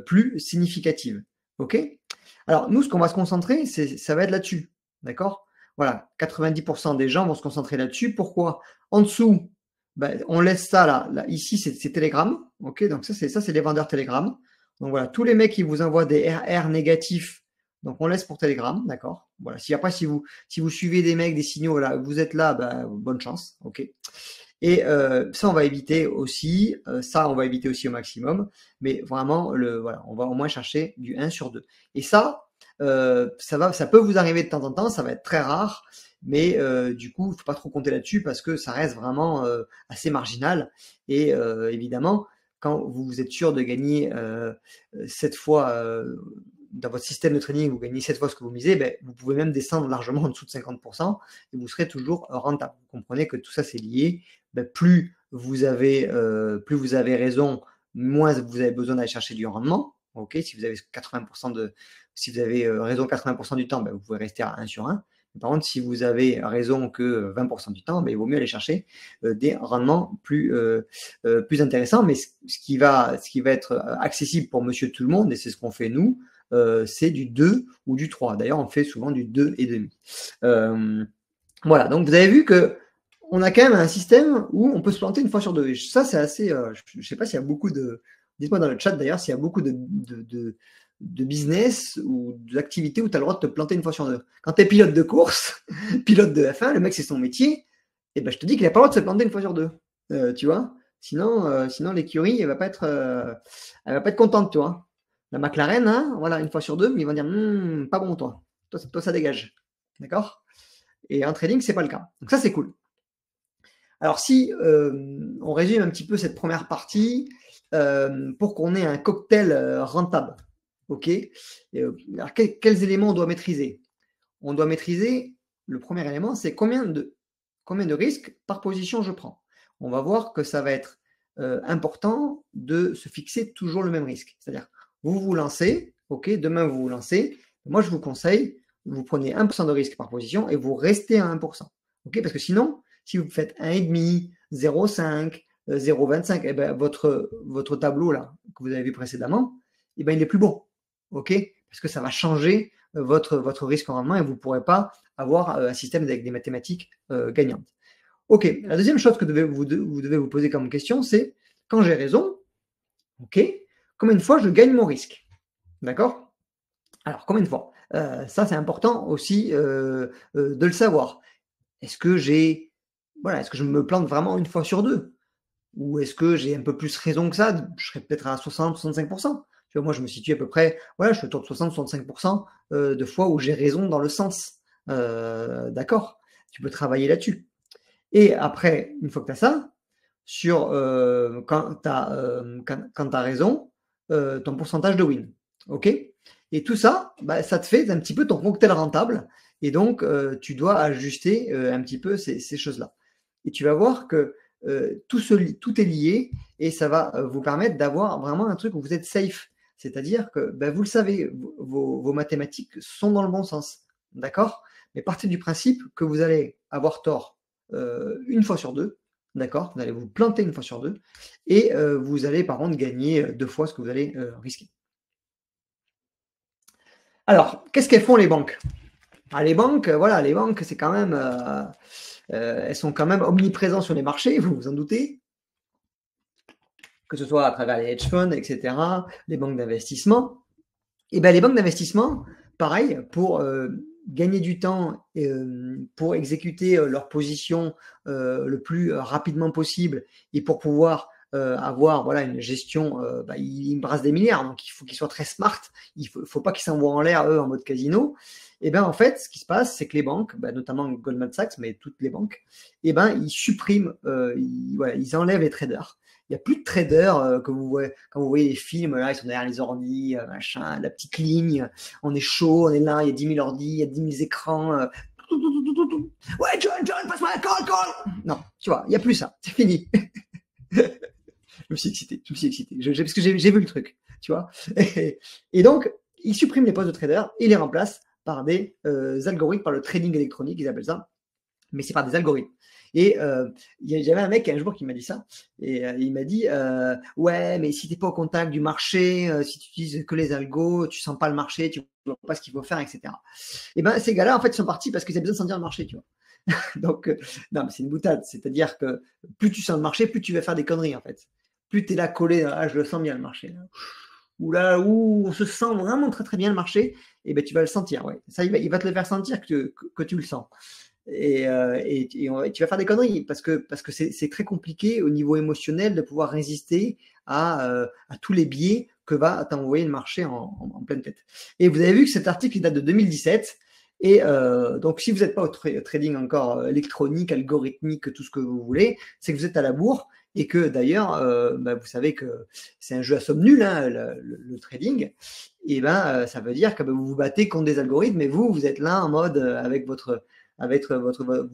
plus significative. OK? Alors, nous, ce qu'on va se concentrer, ça va être là-dessus. D'accord? Voilà, 90% des gens vont se concentrer là-dessus. Pourquoi? En dessous, bah, on laisse ça là. Ici, c'est Telegram. OK? Donc, ça, c'est les vendeurs Telegram. Donc voilà, tous les mecs qui vous envoient des RR négatifs, donc on laisse pour Telegram, d'accord? Voilà, si après, si vous suivez des mecs, des signaux, là, vous êtes là, bah, bonne chance, ok? Et ça, on va éviter aussi, au maximum, mais vraiment, voilà, on va au moins chercher du 1 sur 2. Et ça peut vous arriver de temps en temps, ça va être très rare, mais du coup, il ne faut pas trop compter là-dessus parce que ça reste vraiment assez marginal. Et évidemment, quand vous êtes sûr de gagner 7 fois dans votre système de trading, vous gagnez 7 fois ce que vous misez, ben, vous pouvez même descendre largement en dessous de 50% et vous serez toujours rentable. Vous comprenez que tout ça c'est lié. Ben, plus vous avez raison, moins vous avez besoin d'aller chercher du rendement. Ok, si vous avez 80% si vous avez raison 80% du temps, ben, vous pouvez rester à 1 sur 1. Par contre, si vous avez raison que 20% du temps, ben, il vaut mieux aller chercher des rendements plus intéressants. Mais ce qui va être accessible pour monsieur tout le monde, et c'est ce qu'on fait nous, c'est du 2 ou du 3. D'ailleurs, on fait souvent du 2,5. Voilà, donc vous avez vu que on a quand même un système où on peut se planter une fois sur deux. Et ça, c'est assez. Je ne sais pas s'il y a beaucoup de. Dites-moi dans le chat d'ailleurs s'il y a beaucoup de business ou d'activités où tu as le droit de te planter une fois sur deux. Quand tu es pilote de course, pilote de F1, le mec c'est son métier, et ben je te dis qu'il n'a pas le droit de se planter une fois sur deux. Tu vois? Sinon l'écurie, elle va pas être contente, tu vois. La McLaren, hein, voilà, une fois sur deux, mais ils vont dire pas bon toi. Toi ça dégage. D'accord? Et en trading, c'est pas le cas. Donc ça, c'est cool. Alors si on résume un petit peu cette première partie pour qu'on ait un cocktail rentable, ok? Alors quels éléments on doit maîtriser? On doit maîtriser, le premier élément, c'est combien de risques par position je prends. On va voir que ça va être important de se fixer toujours le même risque. C'est-à-dire, vous vous lancez, ok, demain vous vous lancez, moi je vous conseille, vous prenez 1% de risque par position et vous restez à 1%. Ok, parce que sinon, si vous faites 1,5, 0,5, 0,25, eh ben, votre tableau là que vous avez vu précédemment, eh ben, il est plus bon. Ok, parce que ça va changer votre risque en rendement et vous ne pourrez pas avoir un système avec des mathématiques gagnantes. Ok, la deuxième chose que vous devez vous poser comme question, c'est quand j'ai raison, ok, combien de fois je gagne mon risque? D'accord? Alors, combien de fois? Ça, c'est important aussi de le savoir. Est-ce que est-ce que je me plante vraiment une fois sur deux? Ou est-ce que j'ai un peu plus raison que ça? Je serais peut-être à 60-65%. Tu vois, moi, je me situe à peu près, voilà, je suis autour de 60-65% de fois où j'ai raison dans le sens. D'accord? Tu peux travailler là-dessus. Et après, une fois que tu as ça, quand tu as raison, ton pourcentage de win. OK? Et tout ça, bah, ça te fait un petit peu ton cocktail rentable. Et donc, tu dois ajuster un petit peu ces choses-là. Et tu vas voir que tout est lié et ça va vous permettre d'avoir vraiment un truc où vous êtes safe. C'est-à-dire que ben, vous le savez, vos mathématiques sont dans le bon sens. D'accord? Mais partez du principe que vous allez avoir tort une fois sur deux. D'accord? Vous allez vous planter une fois sur deux. Et vous allez par contre gagner deux fois ce que vous allez risquer. Alors, qu'est-ce qu'elles font les banques? Les banques, voilà, les banques, c'est quand même, elles sont quand même omniprésentes sur les marchés, vous vous en doutez, que ce soit à travers les hedge funds, etc., les banques d'investissement. Et bien, les banques d'investissement, pareil, pour gagner du temps, et, pour exécuter leur position le plus rapidement possible et pour pouvoir avoir voilà, une gestion, ils brassent des milliards, donc il faut qu'ils soient très smart, il ne faut pas qu'ils s'envoient en l'air, eux, en mode casino. Et bien, en fait, ce qui se passe, c'est que les banques, notamment Goldman Sachs, mais toutes les banques, et ben, ils suppriment, ils enlèvent les traders. Il n'y a plus de traders que vous voyez, quand vous voyez les films, là, ils sont derrière les ordis, machin, la petite ligne, on est chaud, on est là, il y a 10 000 ordis, il y a 10 000 écrans. Ouais, John, passe-moi la call. Non, tu vois, il n'y a plus ça, c'est fini. Je me suis excité, parce que j'ai vu le truc, tu vois. Et donc, ils suppriment les postes de traders et les remplacent par des algorithmes, par le trading électronique, ils appellent ça, mais c'est par des algorithmes. Et j'avais un mec un jour qui m'a dit ça, et il m'a dit ouais, mais si tu n'es pas au contact du marché, si tu utilises que les algos, tu sens pas le marché, tu vois pas ce qu'il faut faire, etc. Et ben ces gars-là, en fait, ils sont partis parce qu'ils avaient besoin de sentir le marché, tu vois. Donc, non, mais c'est une boutade. C'est-à-dire que plus tu sens le marché, plus tu vas faire des conneries, en fait. Plus tu es là collé, je le sens bien le marché. Là. Où on se sent vraiment très très bien le marché, et ben tu vas le sentir. Ouais. Ça, il va te le faire sentir que tu le sens. Et tu vas faire des conneries parce que c'est très compliqué au niveau émotionnel de pouvoir résister à tous les biais que va t'envoyer le marché en pleine tête. Et vous avez vu que cet article il date de 2017. Et donc, si vous n'êtes pas au trading encore électronique, algorithmique, tout ce que vous voulez, c'est que vous êtes à la bourre et que d'ailleurs, vous savez que c'est un jeu à somme nulle, hein, le trading. Et ça veut dire que vous vous battez contre des algorithmes, mais vous êtes là en mode avec vous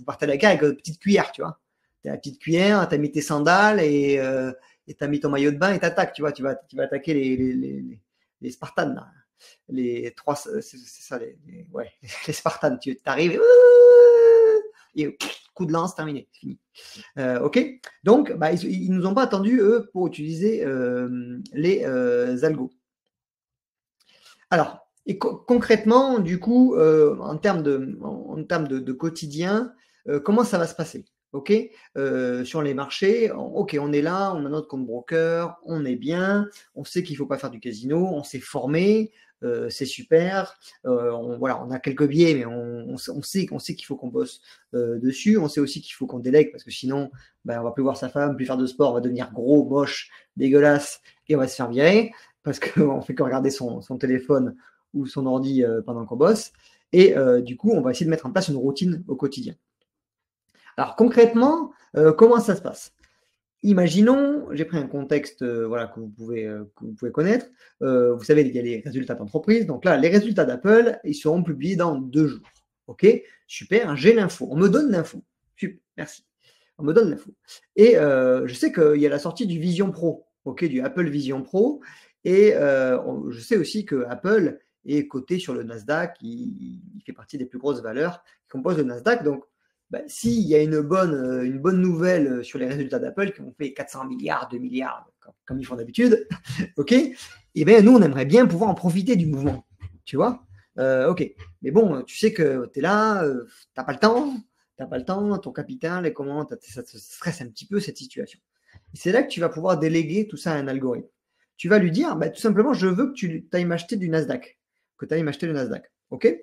partez à la guerre avec votre petite cuillère, tu vois. Tu as la petite cuillère, tu as mis tes sandales et tu as mis ton maillot de bain et t'attaques, tu vois. Tu vas attaquer les Spartans, là. Les trois, c'est ça, les Spartans. Tu arrives et coup de lance, terminé, fini. Ok. Donc, ils nous ont pas attendu eux pour utiliser les algos. Alors, et concrètement, du coup, en termes de quotidien, comment ça va se passer? Ok, sur les marchés, ok, on est là, on a notre compte broker, on est bien, on sait qu'il ne faut pas faire du casino, on s'est formé, c'est super, on a quelques biais, mais on sait qu'il faut qu'on bosse dessus, on sait aussi qu'il faut qu'on délègue, parce que sinon, on va plus voir sa femme, plus faire de sport, on va devenir gros, moche, dégueulasse, et on va se faire virer parce qu'on fait que regarder son téléphone ou son ordi pendant qu'on bosse. Et du coup, on va essayer de mettre en place une routine au quotidien. Alors concrètement, comment ça se passe? Imaginons, j'ai pris un contexte que vous pouvez connaître. Vous savez, il y a les résultats d'entreprise. Donc là, les résultats d'Apple, ils seront publiés dans 2 jours. Ok, super, j'ai l'info. On me donne l'info. Super, merci. On me donne l'info. Et je sais qu'il y a la sortie du Vision Pro, ok, du Apple Vision Pro. Et je sais aussi que Apple est coté sur le Nasdaq, il fait partie des plus grosses valeurs qui composent le Nasdaq. Donc, s'il y a une bonne nouvelle sur les résultats d'Apple qui ont fait 400 milliards, 2 milliards, comme ils font d'habitude, ok, et bien nous, on aimerait bien pouvoir en profiter du mouvement, tu vois, ok. Mais bon, tu sais que tu es là, t'as pas le temps, ton capital, et comment ça te stresse un petit peu cette situation. Et c'est là que tu vas pouvoir déléguer tout ça à un algorithme. Tu vas lui dire, tout simplement, je veux que tu ailles m'acheter du Nasdaq, que tu ailles m'acheter le Nasdaq, ok.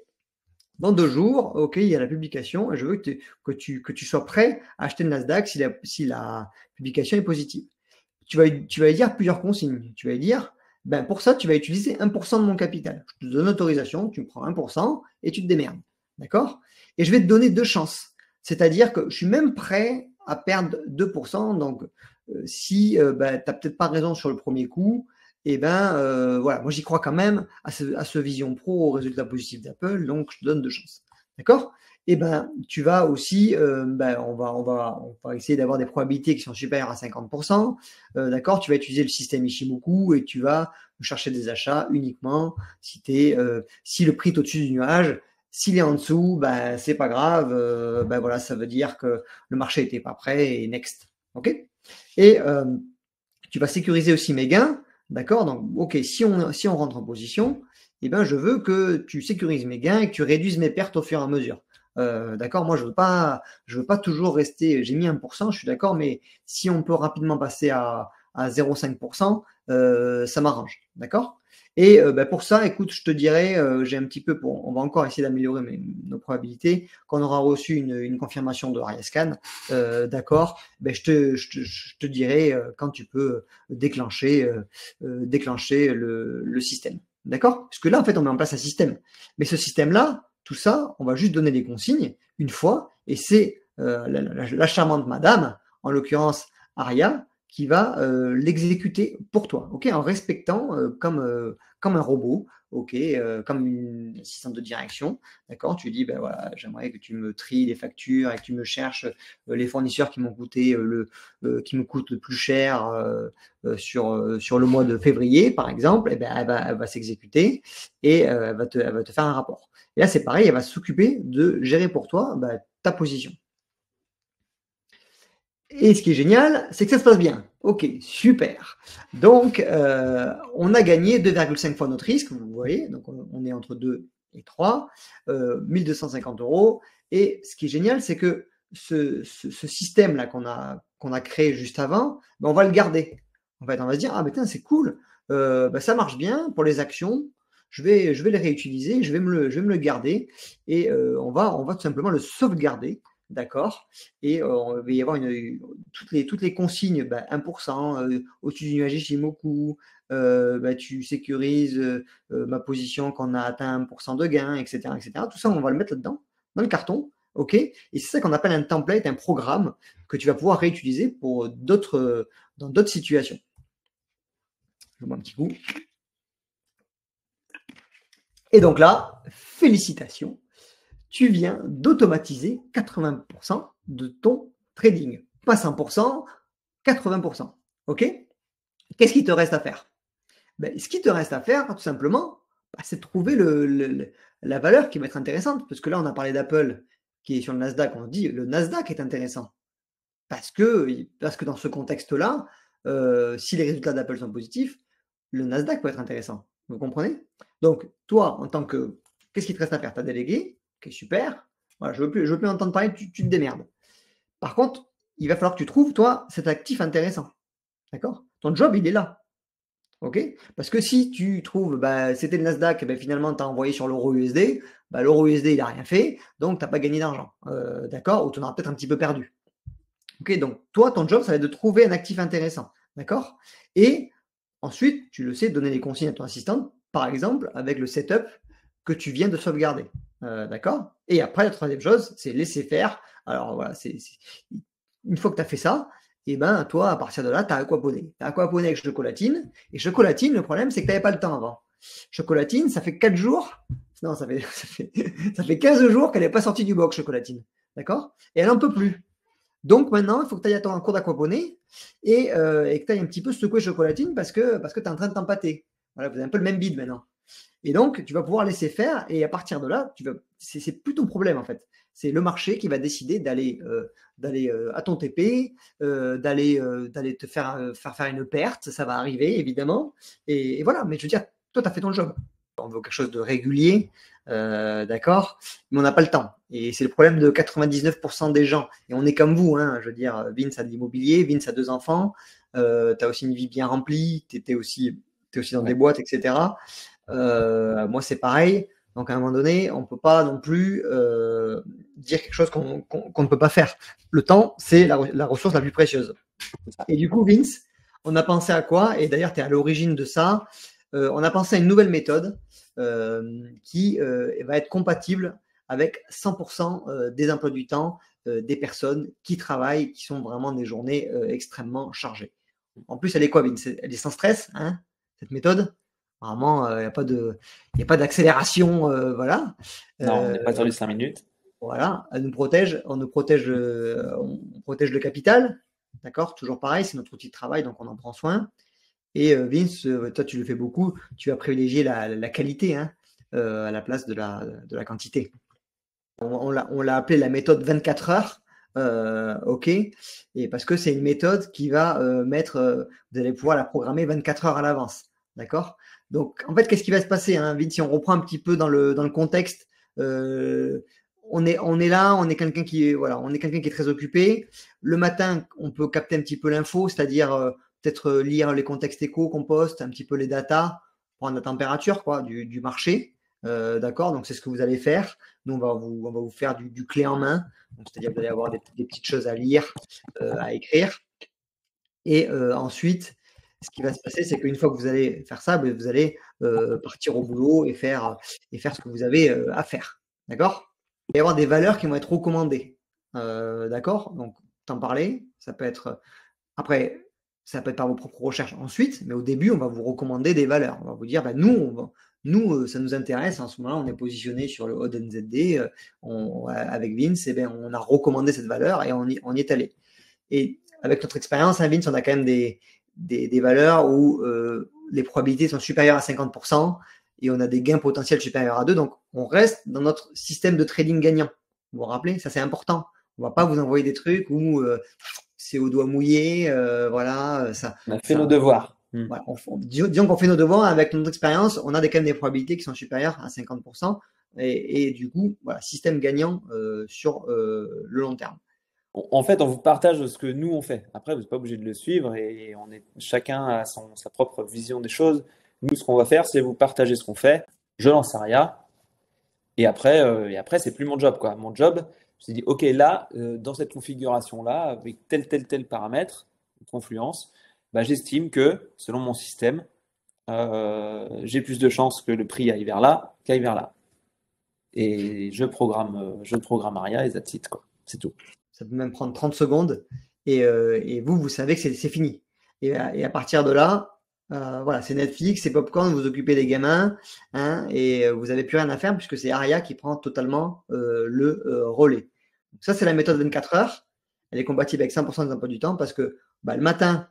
Dans 2 jours, ok, il y a la publication et je veux que tu sois prêt à acheter le Nasdaq si la publication est positive. Tu vas lui dire plusieurs consignes. Tu vas lui dire, pour ça, tu vas utiliser 1% de mon capital. Je te donne l'autorisation, tu me prends 1% et tu te démerdes. D'accord? Et je vais te donner 2 chances. C'est-à-dire que je suis même prêt à perdre 2%. Donc, si tu n'as peut-être pas raison sur le premier coup, et moi j'y crois quand même à ce Vision Pro, au résultat positif d'Apple, donc je te donne 2 chances. D'accord? Et ben, tu vas aussi, on va essayer d'avoir des probabilités qui sont supérieures à 50%. D'accord? Tu vas utiliser le système Ishimoku et tu vas chercher des achats uniquement si le prix est au-dessus du nuage. S'il est en dessous, ben, c'est pas grave. Ben voilà, ça veut dire que le marché n'était pas prêt et next. OK? Et tu vas sécuriser aussi mes gains. D'accord? Donc, OK, si on rentre en position, eh ben, je veux que tu sécurises mes gains et que tu réduises mes pertes au fur et à mesure. D'accord? Moi, je veux pas toujours rester. J'ai mis 1%, je suis d'accord, mais si on peut rapidement passer à 0,5%, ça m'arrange. D'accord? Et ben, pour ça, écoute, je te dirais, j'ai un petit peu on va encore essayer d'améliorer nos probabilités. Quand on aura reçu une confirmation de Ariascan, d'accord, ben, je te dirai quand tu peux déclencher le système. D'accord? Parce que là, en fait, on met en place un système. Mais ce système-là, tout ça, on va juste donner des consignes une fois, et c'est la charmante madame, en l'occurrence Aria, qui va l'exécuter pour toi, ok, en respectant comme un robot, ok, comme une assistante de direction, d'accord. Tu dis, ben voilà, j'aimerais que tu me tries les factures et que tu me cherches les fournisseurs qui m'ont coûté qui me coûtent le plus cher sur le mois de février, par exemple. Et ben elle va s'exécuter et elle va te faire un rapport. Et là, c'est pareil, elle va s'occuper de gérer pour toi ta position. Et ce qui est génial, c'est que ça se passe bien. Ok, super. Donc, on a gagné 2,5 fois notre risque, vous voyez. Donc, on est entre 2 et 3, 1250 euros. Et ce qui est génial, c'est que ce système-là qu'on a créé juste avant, ben, on va le garder. En fait, on va se dire, ah, mais c'est cool, ben, ça marche bien pour les actions. Je vais les réutiliser, je vais me le garder et on va tout simplement le sauvegarder. D'accord. Et il va y avoir toutes les consignes, 1%, au-dessus du nuage Ishimoku, tu sécurises ma position quand on a atteint 1% de gain, etc., etc. Tout ça, on va le mettre là-dedans, dans le carton. OK? Et c'est ça qu'on appelle un template, un programme que tu vas pouvoir réutiliser pour dans d'autres situations. Je bois un petit coup. Et donc là, félicitations, tu viens d'automatiser 80% de ton trading. Pas 100%, 80%. OK? Qu'est-ce qu'il te reste à faire? Ben, ce qui te reste à faire, tout simplement, c'est de trouver la valeur qui va être intéressante. Parce que là, on a parlé d'Apple qui est sur le Nasdaq. On dit le Nasdaq est intéressant. Parce que dans ce contexte-là, si les résultats d'Apple sont positifs, le Nasdaq peut être intéressant. Vous comprenez? Donc, toi, en tant que. Qu'est-ce qui te reste à faire? Tu as délégué, ok, super. Voilà, je veux plus entendre parler, tu te démerdes. Par contre, il va falloir que tu trouves, toi, cet actif intéressant. D'accord? Ton job, il est là. OK? Parce que si tu trouves, c'était le Nasdaq, finalement, tu as envoyé sur l'euro USD, l'euro USD, il n'a rien fait, donc tu n'as pas gagné d'argent. D'accord? Ou tu en auras peut-être un petit peu perdu. OK? Donc, toi, ton job, ça va être de trouver un actif intéressant. D'accord? Et ensuite, tu le sais, donner des consignes à ton assistante, par exemple, avec le setup que tu viens de sauvegarder. D'accord? Et après, la troisième chose, c'est laisser faire. Alors voilà, une fois que tu as fait ça, et toi, à partir de là, tu as aquaponé. Tu as aquaponé avec Chocolatine. Et Chocolatine, le problème, c'est que tu n'avais pas le temps avant. Chocolatine, ça fait 4 jours. Non, ça fait 15 jours qu'elle n'est pas sortie du box, Chocolatine. D'accord? Et elle n'en peut plus. Donc maintenant, il faut que tu ailles à ton cours d'aquaponie et que tu ailles un petit peu secouer Chocolatine parce que tu es en train de t'empâter. Voilà, vous avez un peu le même bide maintenant. Et donc, tu vas pouvoir laisser faire et à partir de là, c'est plus ton problème en fait. C'est le marché qui va décider d'aller à ton TP, d'aller te faire une perte. Ça va arriver évidemment. Et voilà, mais je veux dire, toi, tu as fait ton job. On veut quelque chose de régulier, d'accord, mais on n'a pas le temps. Et c'est le problème de 99% des gens. Et on est comme vous, hein, je veux dire, Vince a de l'immobilier, Vince a 2 enfants, tu as aussi une vie bien remplie, tu es aussi dans des boîtes, etc. Moi, c'est pareil. Donc, à un moment donné, on ne peut pas non plus dire quelque chose qu'on ne peut pas faire. Le temps, c'est la ressource la plus précieuse. Et du coup, Vince, on a pensé à quoi? Et d'ailleurs, tu es à l'origine de ça. On a pensé à une nouvelle méthode qui va être compatible avec 100% des emplois du temps des personnes qui travaillent, qui sont vraiment des journées extrêmement chargées. En plus, elle est quoi, Vince? Elle est sans stress, hein, cette méthode? Vraiment, il n'y a pas d'accélération, voilà. Non, on n'est pas sur les 5 minutes. Voilà, on protège le capital, d'accord? Toujours pareil, c'est notre outil de travail, donc on en prend soin. Et Vince, toi tu le fais beaucoup, tu vas privilégier la qualité hein, à la place de la quantité. On l'a appelé la méthode 24 heures, ok, et parce que c'est une méthode qui va vous allez pouvoir la programmer 24 heures à l'avance, d'accord? Donc en fait, qu'est-ce qui va se passer, hein, Vince, si on reprend un petit peu dans le contexte, on est là, on est quelqu'un qui voilà, on est quelqu'un qui est très occupé. Le matin, on peut capter un petit peu l'info, c'est-à-dire peut-être lire les contextes échos qu'on poste, un petit peu les datas, prendre la température quoi, du marché. D'accord, donc c'est ce que vous allez faire. Nous, on va vous faire du clé en main. C'est-à-dire que vous allez avoir des petites choses à lire, à écrire. Et ensuite, ce qui va se passer, c'est qu'une fois que vous allez faire ça, vous allez partir au boulot et faire ce que vous avez à faire. D'accord? Il va y avoir des valeurs qui vont être recommandées. D'accord? Donc, t'en parler, ça peut être. Après, ça peut être par vos propres recherches ensuite, mais au début, on va vous recommander des valeurs. On va vous dire, nous, ça nous intéresse. En ce moment-là, on est positionné sur le ODNZD. Avec Vince, eh bien, on a recommandé cette valeur et on y est allé. Et avec notre expérience, hein, Vince, on a quand même des valeurs où les probabilités sont supérieures à 50% et on a des gains potentiels supérieurs à 2. Donc, on reste dans notre système de trading gagnant. Vous vous rappelez, ça c'est important. On ne va pas vous envoyer des trucs où c'est au doigt mouillé, voilà. On a fait nos devoirs. Voilà, disons qu'on fait nos devoirs avec notre expérience, on a quand même des probabilités qui sont supérieures à 50%. Et du coup, voilà, système gagnant sur le long terme. En fait, on vous partage ce que nous on fait. Après, vous n'êtes pas obligé de le suivre et chacun a sa propre vision des choses. Nous, ce qu'on va faire, c'est vous partager ce qu'on fait. Je lance Aria et après, c'est plus mon job, quoi. Mon job, je me dit, OK, là, dans cette configuration-là, avec tel paramètre, confluence, bah, j'estime que, selon mon système, j'ai plus de chances que le prix aille vers là qu'aille vers là. Et je programme Aria et that's it, quoi. C'est tout. Ça peut même prendre 30 secondes. Et vous savez que c'est fini. Et à partir de là, voilà, c'est Netflix, c'est Popcorn, vous occupez des gamins, hein, et vous n'avez plus rien à faire puisque c'est Aria qui prend totalement le relais. Donc ça, c'est la méthode 24 heures. Elle est compatible avec 100% des emplois du temps parce que le matin,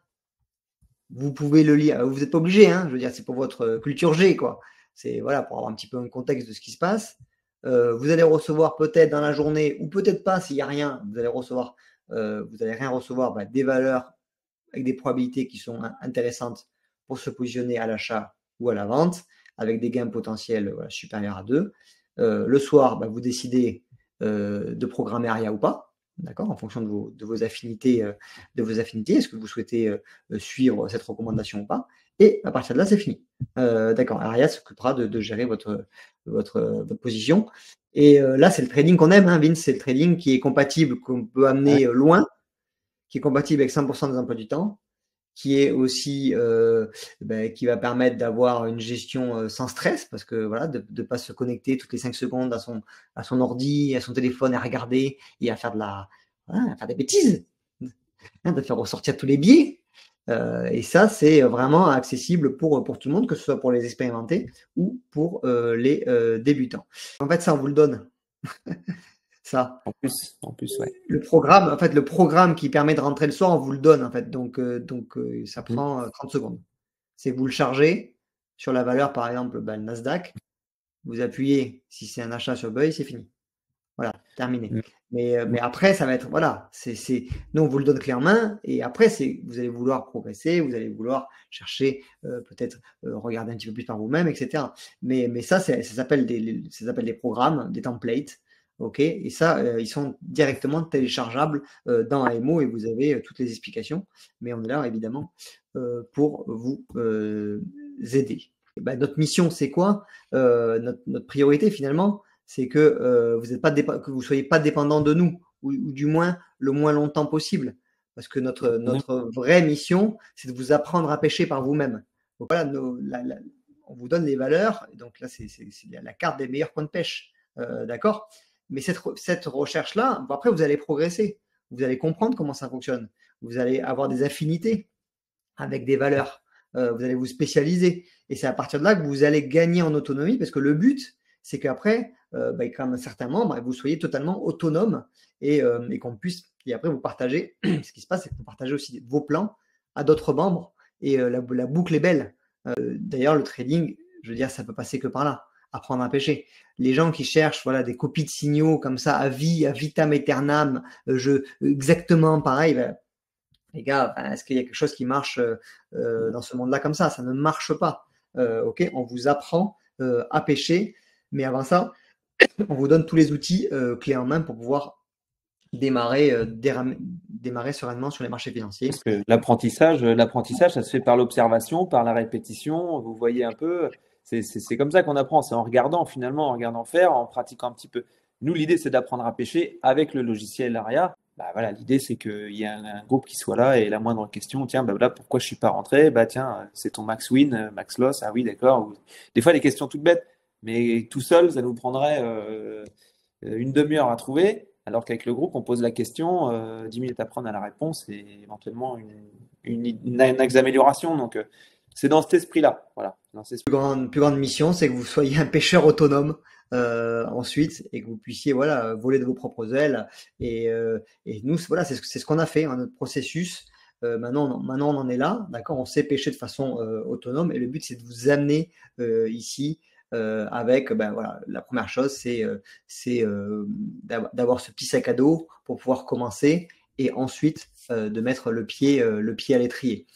vous pouvez le lire. Vous n'êtes pas obligé, hein, je veux dire, c'est pour votre culture G, quoi. C'est voilà, pour avoir un petit peu un contexte de ce qui se passe. Vous allez recevoir peut-être dans la journée, ou peut-être pas, s'il n'y a rien, vous allez rien recevoir, des valeurs avec des probabilités qui sont intéressantes pour se positionner à l'achat ou à la vente, avec des gains potentiels supérieurs à 2. Le soir, vous décidez de programmer ARIA ou pas. D'accord, en fonction de vos affinités, est-ce que vous souhaitez suivre cette recommandation ou pas? Et à partir de là, c'est fini. D'accord, Aria s'occupera de gérer votre position. Et là, c'est le trading qu'on aime, hein, Vince, c'est le trading qui est compatible, qu'on peut amener loin, qui est compatible avec 100% des emplois du temps, qui est aussi qui va permettre d'avoir une gestion sans stress, parce que voilà, de ne pas se connecter toutes les 5 secondes à son ordi, à son téléphone, à regarder et à faire à faire des bêtises, hein, de faire ressortir tous les biais. Et ça, c'est vraiment accessible pour tout le monde, que ce soit pour les expérimentés ou pour les débutants. En fait, ça, on vous le donne. Ça. En plus, ouais. Le programme qui permet de rentrer le soir, on vous le donne, en fait. Donc ça Mm. prend 30 secondes. C'est que vous le chargez sur la valeur, par exemple, le Nasdaq. Vous appuyez, si c'est un achat sur Buy, c'est fini. Voilà, terminé. Mm. Mais après, ça va être, voilà, nous, on vous le donne clé en main, et après, vous allez vouloir progresser, vous allez vouloir chercher, peut-être regarder un petit peu plus par vous-même, etc. Mais ça s'appelle des programmes, des templates, ok? Et ça, ils sont directement téléchargeables dans AMO, et vous avez toutes les explications. Mais on est là, évidemment, pour vous aider. Notre mission, c'est quoi? Notre priorité, finalement, c'est que vous soyez pas dépendant de nous, ou du moins le moins longtemps possible. Parce que notre vraie mission, c'est de vous apprendre à pêcher par vous-même. Donc voilà, on vous donne les valeurs. Donc là, c'est la carte des meilleurs points de pêche. D'accord? Mais cette recherche-là, après, vous allez progresser. Vous allez comprendre comment ça fonctionne. Vous allez avoir des affinités avec des valeurs. Vous allez vous spécialiser. Et c'est à partir de là que vous allez gagner en autonomie, parce que le but, c'est qu'après, comme certains membres, vous soyez totalement autonome et qu'on puisse, et après vous partagez, ce qui se passe, c'est que vous partagez aussi vos plans à d'autres membres et la boucle est belle. D'ailleurs, le trading, je veux dire, ça peut passer que par là, apprendre à pêcher. Les gens qui cherchent voilà, des copies de signaux comme ça à vie, à vitam aeternam, exactement pareil, les gars, est-ce qu'il y a quelque chose qui marche dans ce monde-là comme ça? Ça ne marche pas. Ok, on vous apprend à pêcher, mais avant ça, on vous donne tous les outils clés en main pour pouvoir démarrer sereinement sur les marchés financiers. Parce que l'apprentissage, ça se fait par l'observation, par la répétition. Vous voyez un peu, c'est comme ça qu'on apprend. C'est en regardant finalement, en regardant faire, en pratiquant un petit peu. Nous, l'idée, c'est d'apprendre à pêcher avec le logiciel Aria. Bah voilà, l'idée, c'est qu'il y a un groupe qui soit là et la moindre question, tiens, bah voilà, pourquoi je suis pas rentré? Bah tiens, c'est ton max win, max loss. Ah oui, d'accord. Des fois, des questions toutes bêtes, mais tout seul, ça nous prendrait une demi-heure à trouver. Alors qu'avec le groupe, on pose la question, 10 minutes après, on a la réponse et éventuellement une amélioration. Donc, c'est dans cet esprit-là. Voilà, dans cet esprit. Plus grande mission, c'est que vous soyez un pêcheur autonome ensuite et que vous puissiez voilà, voler de vos propres ailes. Et nous, voilà, c'est ce qu'on a fait, hein, notre processus. Maintenant, on en est là, d'accord. On sait pêcher de façon autonome et le but, c'est de vous amener ici avec, voilà, la première chose, c'est d'avoir ce petit sac à dos pour pouvoir commencer et ensuite de mettre le pied à l'étrier.